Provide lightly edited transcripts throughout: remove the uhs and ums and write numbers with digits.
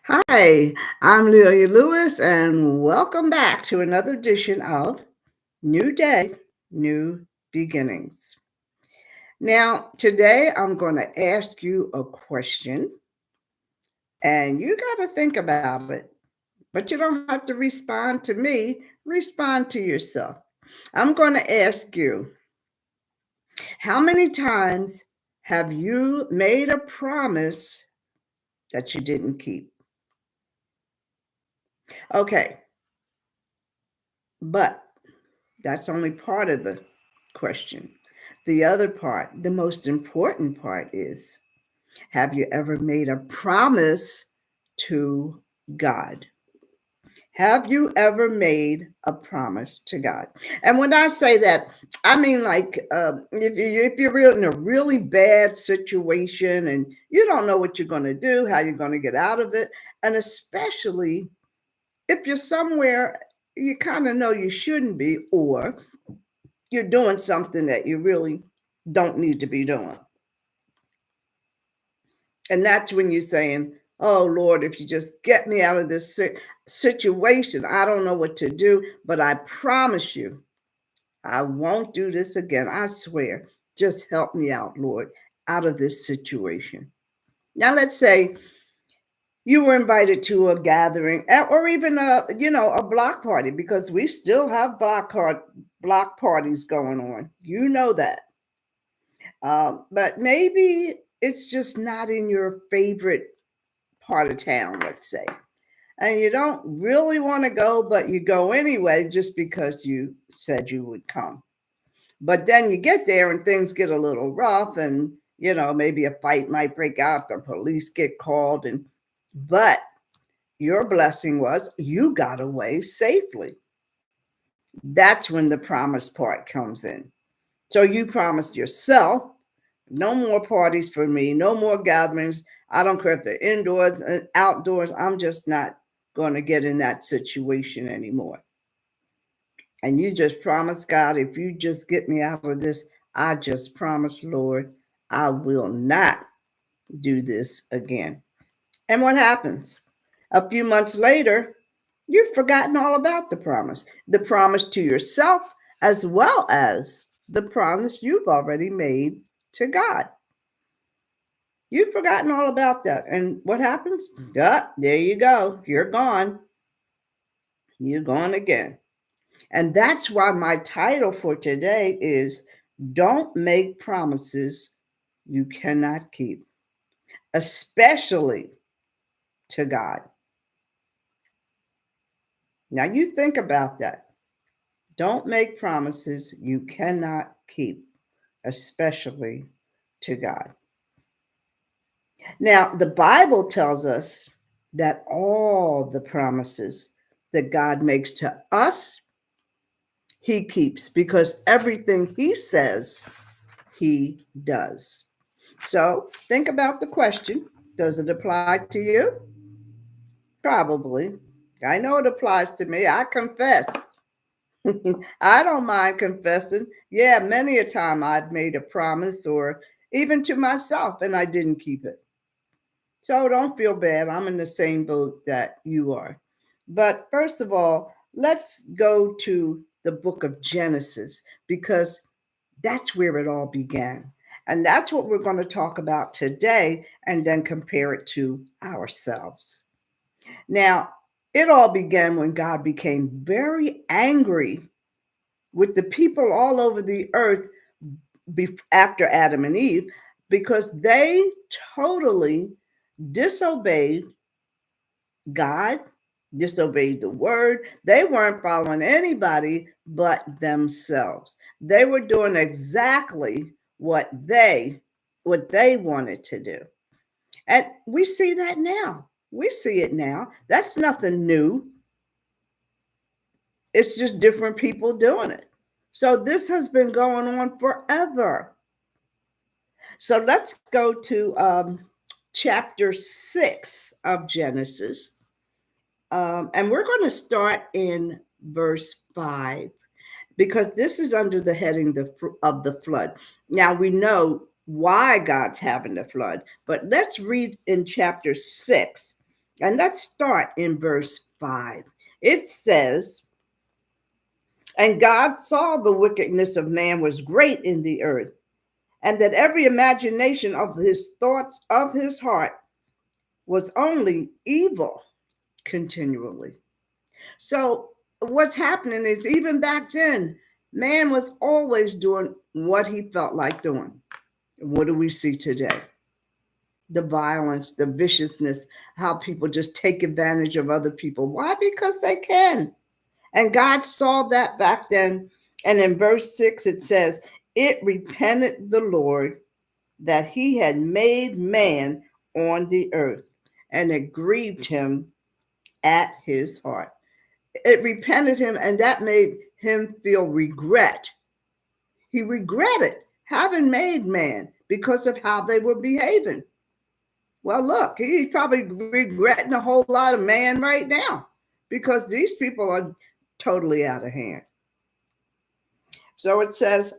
Hi, I'm Leonie Lewis, and welcome back to another edition of New Day, New Beginnings. Now, today I'm going to ask you a question, and you got to think about it, but you don't have to respond to me, respond to yourself. I'm going to ask you, how many times have you made a promise that you didn't keep? Okay, but that's only part of the question. The other part, the most important part is, have you ever made a promise to God? Have you ever made a promise to God? And when I say that, I mean like if you're in a really bad situation and you don't know what you're going to do, how you're going to get out of it, and especially if you're somewhere you kind of know you shouldn't be, or you're doing something that you really don't need to be doing. And that's when you're saying, oh Lord, if you just get me out of this situation, I don't know what to do, but I promise you, I won't do this again. I swear. Just help me out, Lord, out of this situation. Now, let's say you were invited to a gathering or even a block party, because we still have block parties going on. You know that. But maybe it's just not in your favorite part of town, let's say. And you don't really want to go, but you go anyway just because you said you would come. But then you get there and things get a little rough, and maybe a fight might break out, the police get called, and but your blessing was you got away safely. That's when the promise part comes in. So you promised yourself, no more parties for me, no more gatherings. I don't care if they're indoors and outdoors. I'm just not going to get in that situation anymore. And you just promise God, if you just get me out of this, I just promise, Lord, I will not do this again. And what happens? A few months later, you've forgotten all about the promise to yourself, as well as the promise you've already made to God. You've forgotten all about that. And what happens? Yeah, there you go. You're gone. You're gone again. And that's why my title for today is Don't Make Promises You Cannot Keep, especially to God. Now you think about that. Don't make promises you cannot keep, especially to God. Now, the Bible tells us that all the promises that God makes to us, He keeps, because everything He says, He does. So think about the question. Does it apply to you? Probably. I know it applies to me. I confess. I don't mind confessing. Yeah, many a time I've made a promise, or even to myself, and I didn't keep it. So don't feel bad. I'm in the same boat that you are. But first of all, let's go to the book of Genesis, because that's where it all began. And that's what we're going to talk about today, and then compare it to ourselves. Now, it all began when God became very angry with the people all over the earth after Adam and Eve, because they totally disobeyed God, disobeyed the word. They weren't following anybody but themselves. They were doing exactly what they wanted to do. And we see that now. We see it now. That's nothing new. It's just different people doing it. So this has been going on forever. So let's go to chapter 6 of Genesis. And we're going to start in verse 5, because this is under the heading of the flood. Now we know why God's having the flood, but let's read in chapter 6. And let's start in verse 5. It says, "And God saw the wickedness of man was great in the earth, and that every imagination of his thoughts of his heart was only evil continually." So, what's happening is even back then, man was always doing what he felt like doing. What do we see today? The violence, the viciousness, how people just take advantage of other people. Why? Because they can. And God saw that back then. And in verse 6, it says, "It repented the Lord that he had made man on the earth, and it grieved him at his heart." It repented him, and that made him feel regret. He regretted having made man because of how they were behaving. Well, look, he's probably regretting a whole lot of man right now because these people are totally out of hand. So it says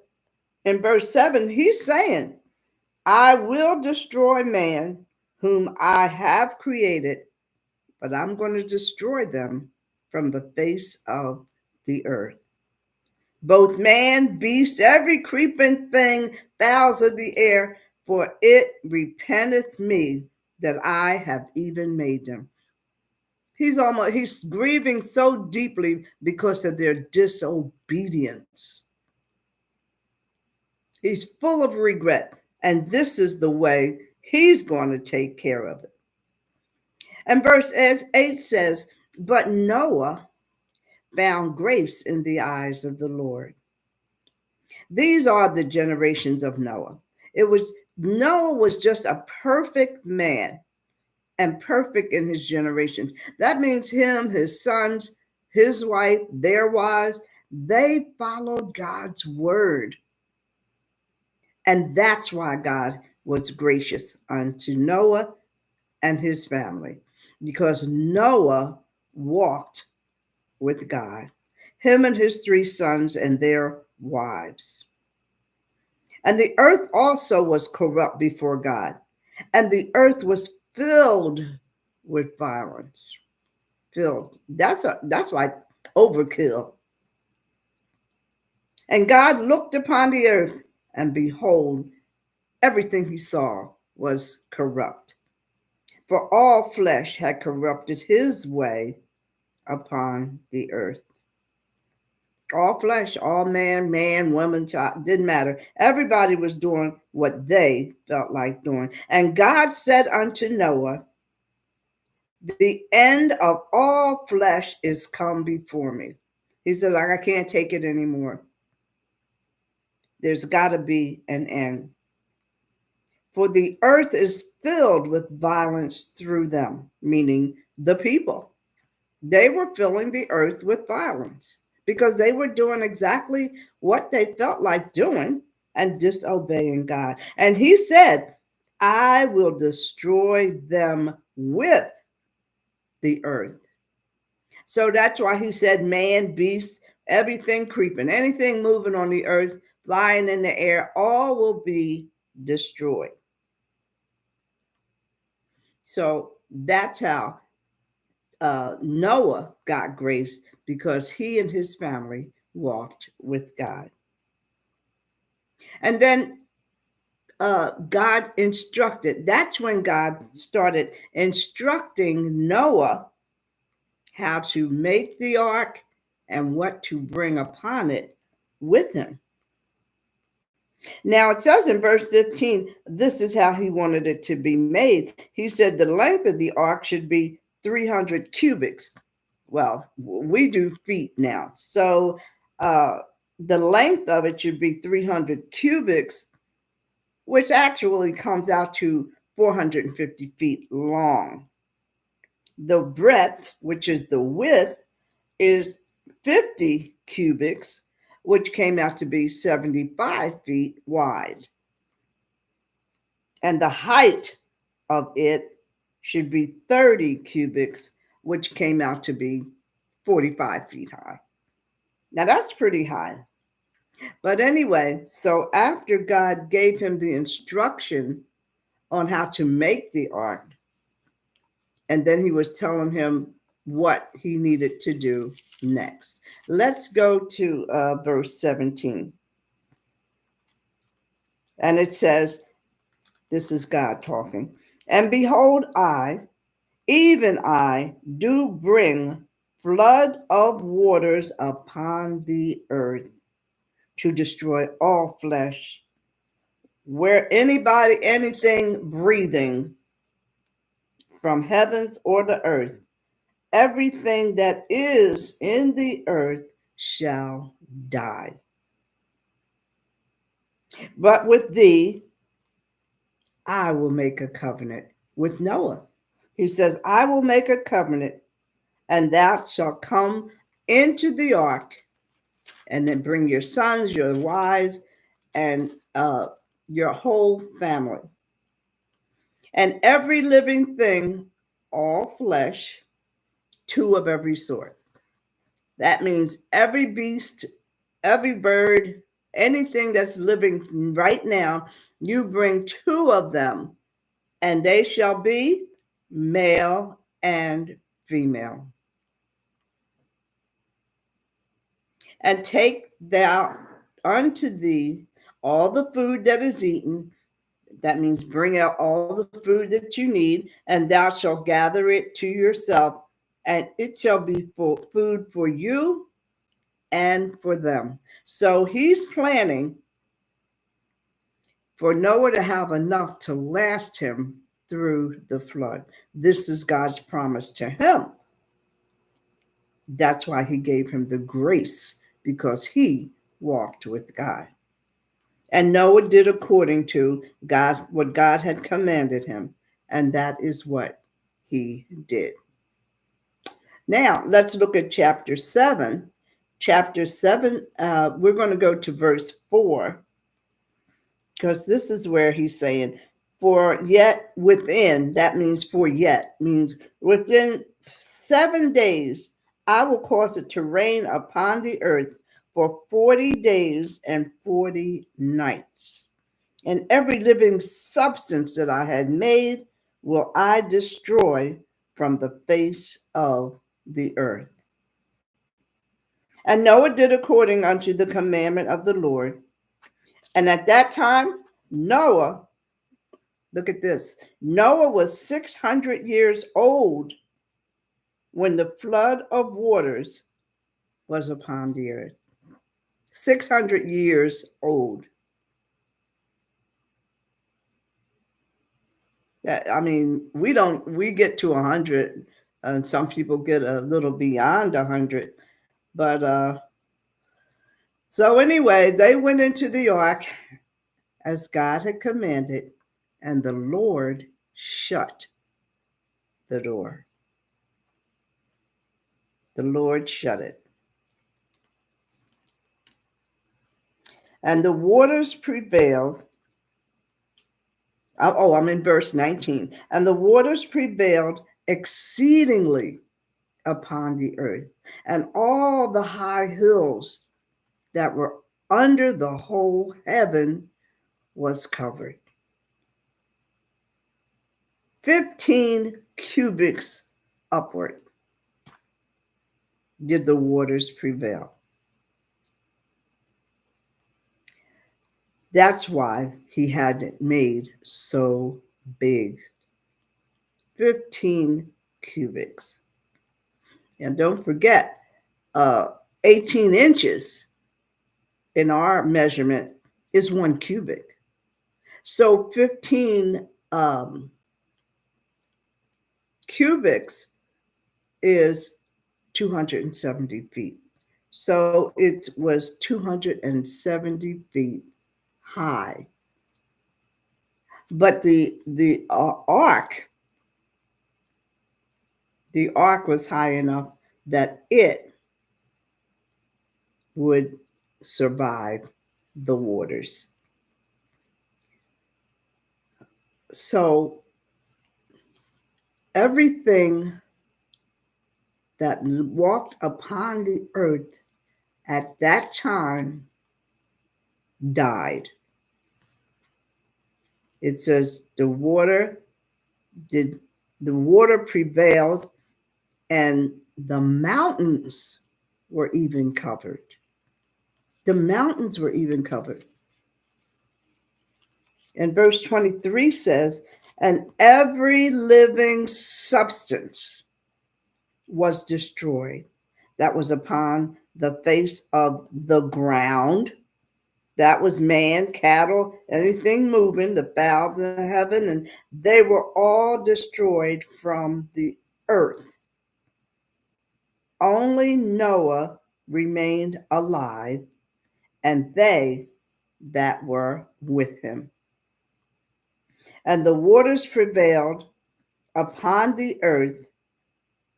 in verse 7, he's saying, "I will destroy man whom I have created, but I'm going to destroy them from the face of the earth. Both man, beast, every creeping thing, fowls of the air, for it repenteth me that I have even made them." He's grieving so deeply because of their disobedience. He's full of regret, and this is the way he's going to take care of it. And verse 8 says, "But Noah found grace in the eyes of the Lord." These are the generations of Noah. Noah was just a perfect man and perfect in his generations. That means him, his sons, his wife, their wives, they followed God's word. And that's why God was gracious unto Noah and his family, because Noah walked with God, him and his 3 sons and their wives. And the earth also was corrupt before God, and the earth was filled with violence. Filled. That's like overkill. And God looked upon the earth, and behold, everything he saw was corrupt. For all flesh had corrupted his way upon the earth. All flesh, all man, woman, child, didn't matter. Everybody was doing what they felt like doing. And God said unto Noah, "The end of all flesh is come before me." He said, like, I can't take it anymore. There's got to be an end. For the earth is filled with violence through them, meaning the people. They were filling the earth with violence because they were doing exactly what they felt like doing and disobeying God. And he said, "I will destroy them with the earth." So that's why he said man, beast, everything creeping, anything moving on the earth, flying in the air, all will be destroyed. So that's how Noah got grace, because he and his family walked with God. And then God instructed, that's when God started instructing Noah how to make the ark and what to bring upon it with him. Now it says in verse 15, this is how he wanted it to be made. He said the length of the ark should be 300 cubits. Well, we do feet now. So the length of it should be 300 cubits, which actually comes out to 450 feet long. The breadth, which is the width, is 50 cubits, which came out to be 75 feet wide. And the height of it should be 30 cubits, which came out to be 45 feet high. Now that's pretty high. But anyway, so after God gave him the instruction on how to make the ark And then he was telling him what he needed to do next. Let's go to verse 17. And it says, this is God talking. And behold, I, even I, do bring flood of waters upon the earth to destroy all flesh, where anybody, anything breathing from heavens or the earth, everything that is in the earth shall die. But with thee, I will make a covenant with Noah. He says, I will make a covenant, and thou shalt come into the ark, and then bring your sons, your wives, and your whole family. And every living thing, all flesh, two of every sort. That means every beast, every bird, anything that's living right now, you bring two of them, and they shall be male and female. And take thou unto thee all the food that is eaten. That means bring out all the food that you need, and thou shalt gather it to yourself, and it shall be for food for you and for them. So he's planning for Noah to have enough to last him through the flood. This is God's promise to him. That's why he gave him the grace, because he walked with God. And Noah did according to God, what God had commanded him, and that is what he did. Now, let's look at chapter 7. Chapter 7, we're going to go to verse 4, because this is where he's saying, for yet within, that means for yet, means within 7 days, I will cause it to rain upon the earth for 40 days and 40 nights. And every living substance that I had made will I destroy from the face of the earth. And Noah did according unto the commandment of the Lord. And at that time, Noah, look at this, Noah was 600 years old when the flood of waters was upon the earth. 600 years old. I mean, we get to 100, and some people get a little beyond 100. But so anyway, they went into the ark as God had commanded, and the Lord shut the door. The Lord shut it. And the waters prevailed. Oh, I'm in verse 19. And the waters prevailed exceedingly upon the earth, and all the high hills that were under the whole heaven was covered. 15 cubits upward did the waters prevail. That's why he had it made so big. 15 cubits. And don't forget, 18 inches in our measurement is 1 cubic. So 15 cubics is 270 feet. So it was 270 feet high. But the ark was high enough that it would survive the waters. So everything that walked upon the earth at that time died. It says the water did The water prevailed, and the mountains were even covered. The mountains were even covered. And verse 23 says, and every living substance was destroyed that was upon the face of the ground. That was man, cattle, anything moving, the fowls in heaven, and they were all destroyed from the earth. Only Noah remained alive, and they that were with him. And the waters prevailed upon the earth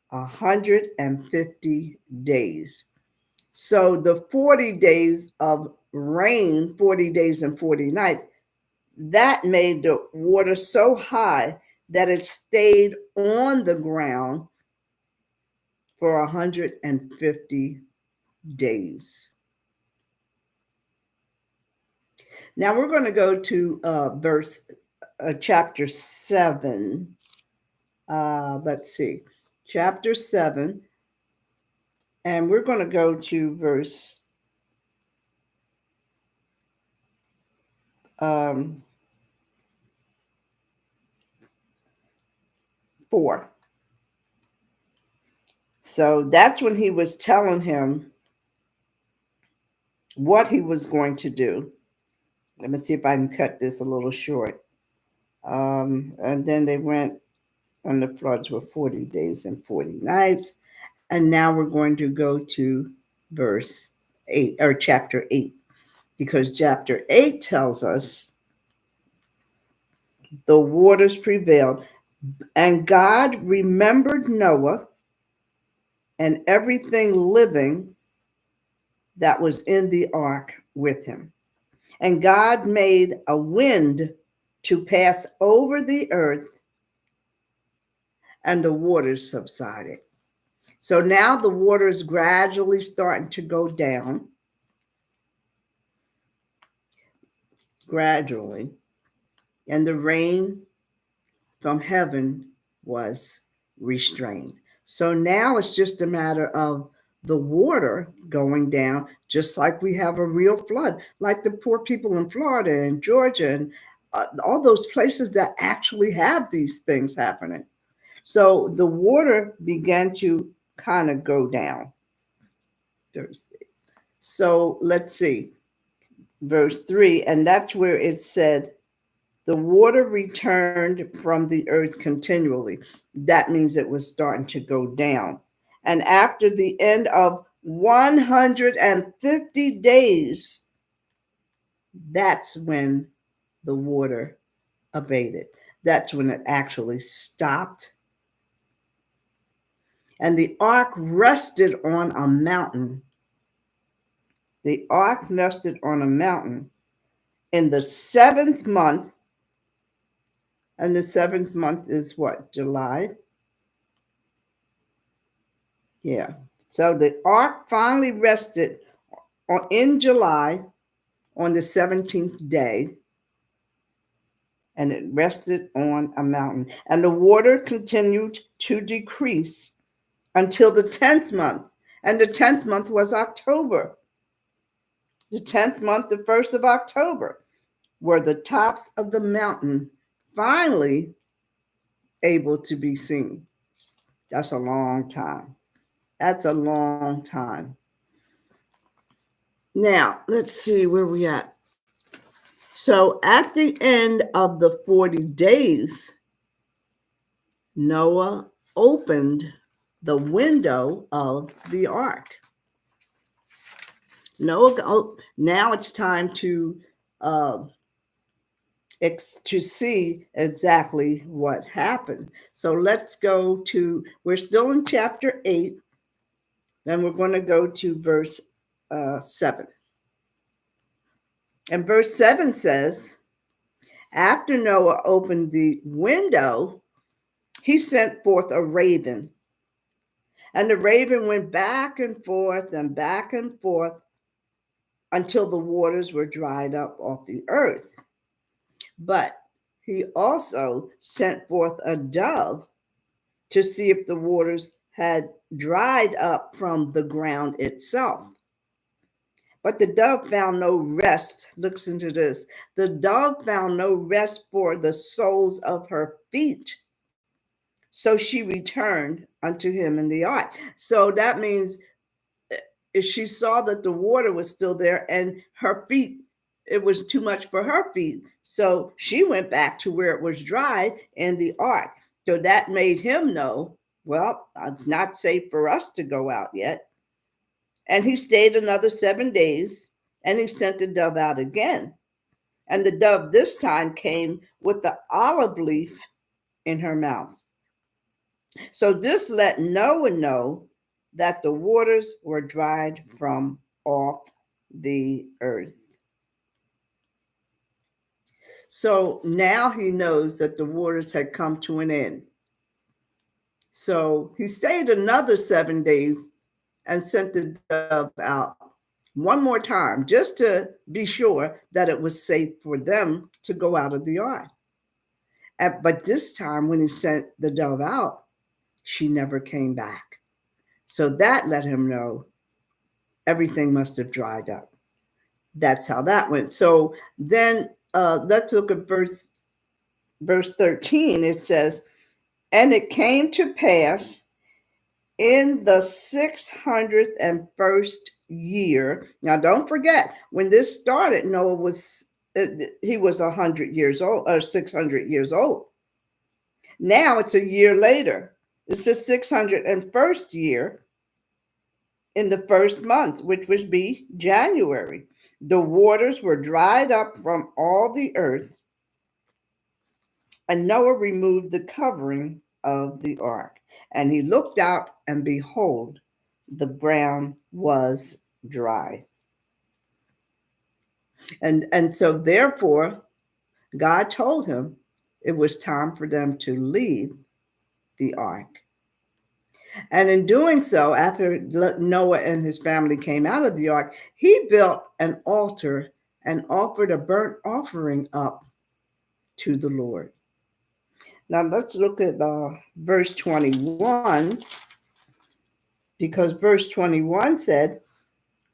150 days. So the 40 days of rain, 40 days and 40 nights, that made the water so high that it stayed on the ground for 150 days. Now we're going to go to chapter 7. Let's see, chapter 7, and we're going to go to verse 4. So that's when he was telling him what he was going to do. Let me see if I can cut this a little short. And then they went, and the floods were 40 days and 40 nights. And now we're going to go to verse 8, or chapter 8, because chapter 8 tells us the waters prevailed, and God remembered Noah and everything living that was in the ark with him. And God made a wind to pass over the earth, and the waters subsided. So now the water is gradually starting to go down, gradually, and the rain from heaven was restrained. So now it's just a matter of the water going down, just like we have a real flood, like the poor people in Florida and Georgia and all those places that actually have these things happening. So the water began to kind of go down Thursday. So let's see, verse 3, and that's where it said, the water returned from the earth continually. That means it was starting to go down. And after the end of 150 days, that's when the water abated. That's when it actually stopped. And the ark rested on a mountain. The ark rested on a mountain in the 7th month. And the 7th month is what? July? Yeah. So the ark finally rested in July on the 17th day, and it rested on a mountain. And the water continued to decrease until the 10th month. And the 10th month was October. The 10th month, the 1st of October, were the tops of the mountain finally able to be seen. That's a long time. That's a long time. Now, let's see where we at. So at the end of the 40 days, Noah opened the window of the ark. Noah, now it's time to see exactly what happened. So let's go to, we're still in chapter 8, then we're going to go to verse 7. And verse 7 says, after Noah opened the window, he sent forth a raven. And the raven went back and forth until the waters were dried up off the earth. But he also sent forth a dove to see if the waters had dried up from the ground itself. But the dove found no rest. Listen to this. The dove found no rest for the soles of her feet. So she returned unto him in the ark. So that means she saw that the water was still there and her feet, it was too much for her feet. So she went back to where it was dry in the ark. So that made him know, well, it's not safe for us to go out yet. And he stayed another 7 days and he sent the dove out again. And the dove this time came with the olive leaf in her mouth. So this let Noah know that the waters were dried from off the earth. So now he knows that the waters had come to an end. So he stayed another 7 days and sent the dove out one more time just to be sure that it was safe for them to go out of the ark. But this time when he sent the dove out, she never came back. So that let him know everything must have dried up. That's how that went. So then let's look at verse 13. It says, and it came to pass in the 601st year. Now, don't forget, when this started, Noah was, he was 100 years old, or 600 years old. Now it's a year later. It's the 601st year in the first month, which would be January. The waters were dried up from all the earth, and Noah removed the covering of the ark. And he looked out, and behold, the ground was dry. And so therefore, God told him it was time for them to leave the ark. And in doing so, after Noah and his family came out of the ark, he built an altar and offered a burnt offering up to the Lord. Now let's look at verse 21, because verse 21 said,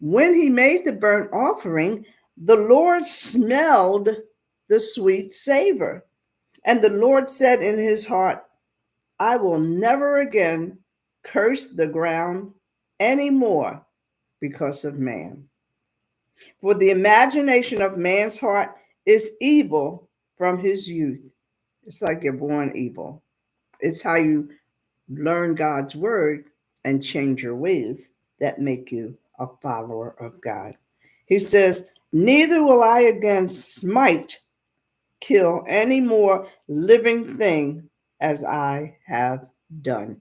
when he made the burnt offering, the Lord smelled the sweet savor. And the Lord said in his heart, I will never again curse the ground anymore because of man. For the imagination of man's heart is evil from his youth. It's like you're born evil. It's how you learn God's word and change your ways that make you a follower of God. He says, neither will I again kill any more living thing as I have done.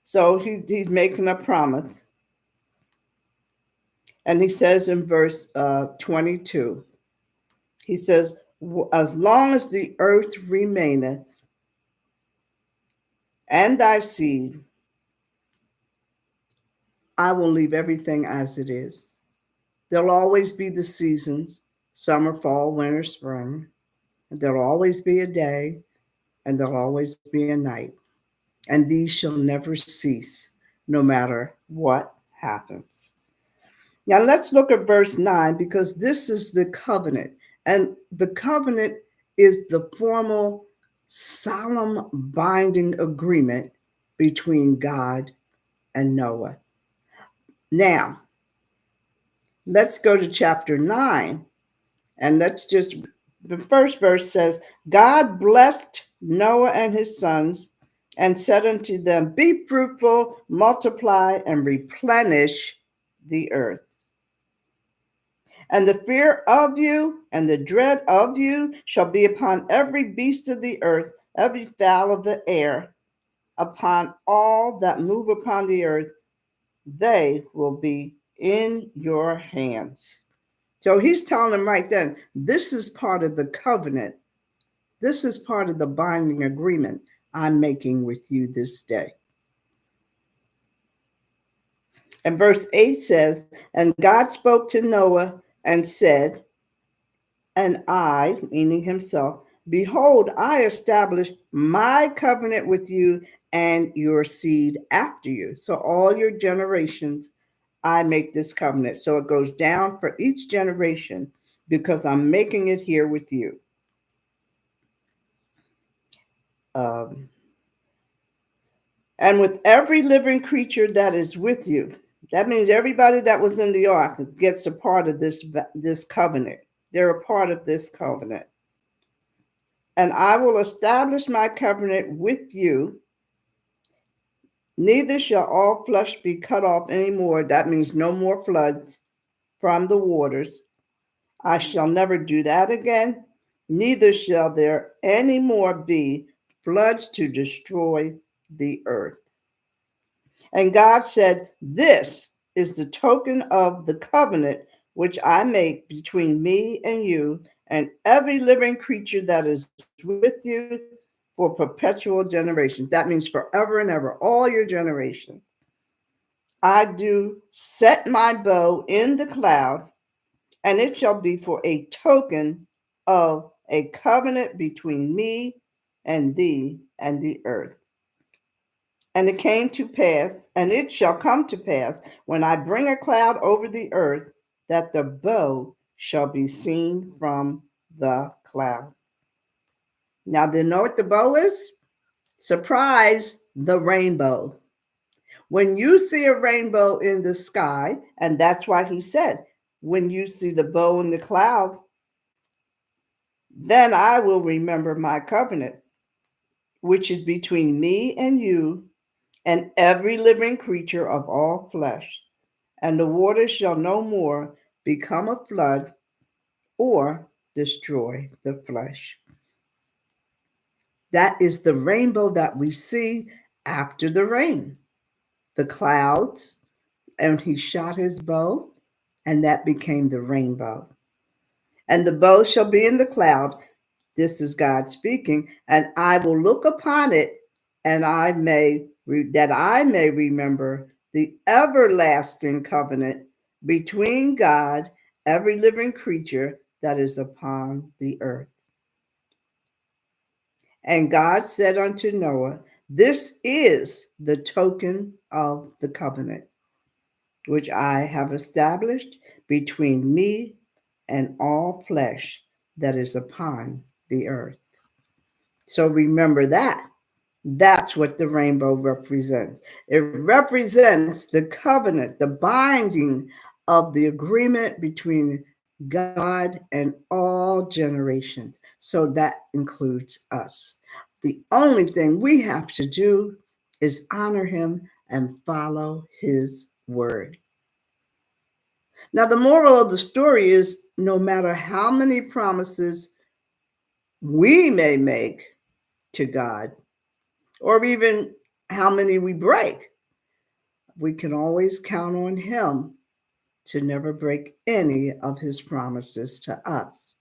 So he's making a promise. And he says in verse 22, he says, as long as the earth remaineth, and thy seed, I will leave everything as it is. There'll always be the seasons, summer, fall, winter, spring. There'll always be a day, and there'll always be a night. And these shall never cease, no matter what happens. Now let's look at verse 9, because this is the covenant. And the covenant is the formal, solemn, binding agreement between God and Noah. Now, let's go to chapter 9. And the first verse says, God blessed Noah and his sons and said unto them, be fruitful, multiply, and replenish the earth. And the fear of you and the dread of you shall be upon every beast of the earth, every fowl of the air, upon all that move upon the earth. They will be in your hands. So he's telling them right then, this is part of the covenant. This is part of the binding agreement I'm making with you this day. And verse 8 says, and God spoke to Noah and said, and I, meaning himself, Behold, I establish my covenant with you and your seed after you. So all your generations, I make this covenant. So it goes down for each generation because I'm making it here with you. Um, and with every living creature that is with you. That means everybody that was in the ark gets a part of this covenant. They're a part of this covenant. And I will establish my covenant with you. Neither shall all flesh be cut off anymore. That means no more floods from the waters. I shall never do that again. Neither shall there any more be floods to destroy the earth. And God said, this is the token of the covenant which I make between me and you and every living creature that is with you for perpetual generations. That means forever and ever, all your generations. I do set my bow in the cloud, and it shall be for a token of a covenant between me and thee and the earth. And it came to pass, and it shall come to pass, when I bring a cloud over the earth, that the bow shall be seen from the cloud. Now, do you know what the bow is? Surprise, the rainbow. When you see a rainbow in the sky, and that's why he said, when you see the bow in the cloud, then I will remember my covenant, which is between me and you and every living creature of all flesh. And the waters shall no more become a flood or destroy the flesh. That is the rainbow that we see after the rain. The clouds, and he shot his bow, and that became the rainbow. And the bow shall be in the cloud. This is God speaking, and I will look upon it, and that I may remember the everlasting covenant between God, every living creature that is upon the earth. And God said unto Noah, this is the token of the covenant which I have established between me and all flesh that is upon the earth. So remember that. That's what the rainbow represents. It represents the covenant, the binding of the agreement between God and all generations. So that includes us. The only thing we have to do is honor him and follow his word. Now, the moral of the story is no matter how many promises we may make to God, or even how many we break, we can always count on him to never break any of his promises to us.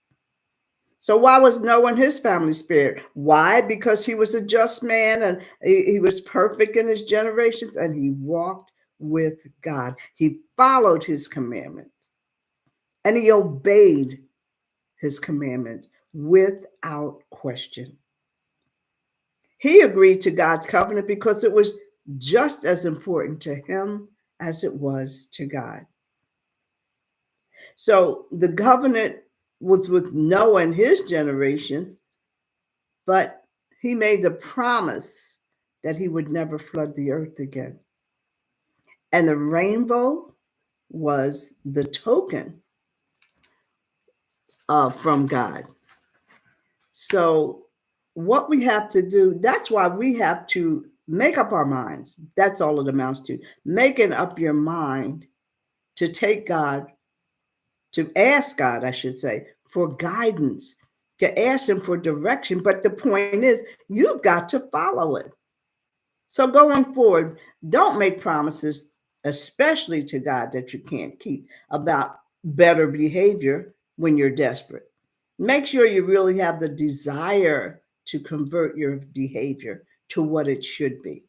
So why was Noah and his family spared? Why? Because he was a just man and he was perfect in his generations and he walked with God. He followed his commandments and he obeyed his commandments without question. He agreed to God's covenant because it was just as important to him as it was to God. So the covenant was with Noah and his generation, but he made the promise that he would never flood the earth again. And the rainbow was the token from God. So what we have to do, that's why we have to make up our minds. That's all it amounts to. Making up your mind to take God, to ask God, I should say, for guidance, to ask him for direction. But the point is, you've got to follow it. So going forward, don't make promises, especially to God, that you can't keep about better behavior when you're desperate. Make sure you really have the desire to convert your behavior to what it should be.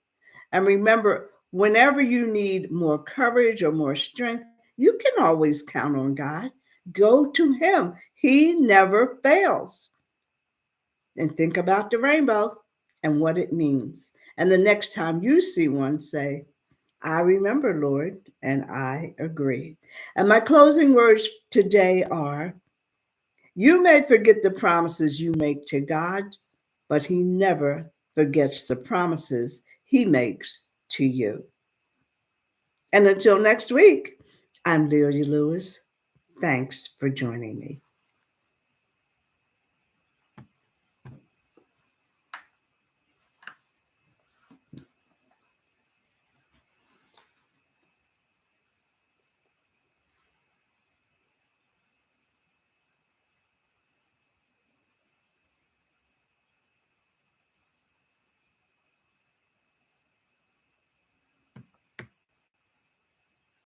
And remember, whenever you need more courage or more strength, you can always count on God. Go to him. He never fails. and think about the rainbow and what it means. And the next time you see one, say, I remember, Lord, and I agree. And my closing words today are, you may forget the promises you make to God, but He never forgets the promises He makes to you. And until next week, I'm Leonie Lewis. Thanks for joining me.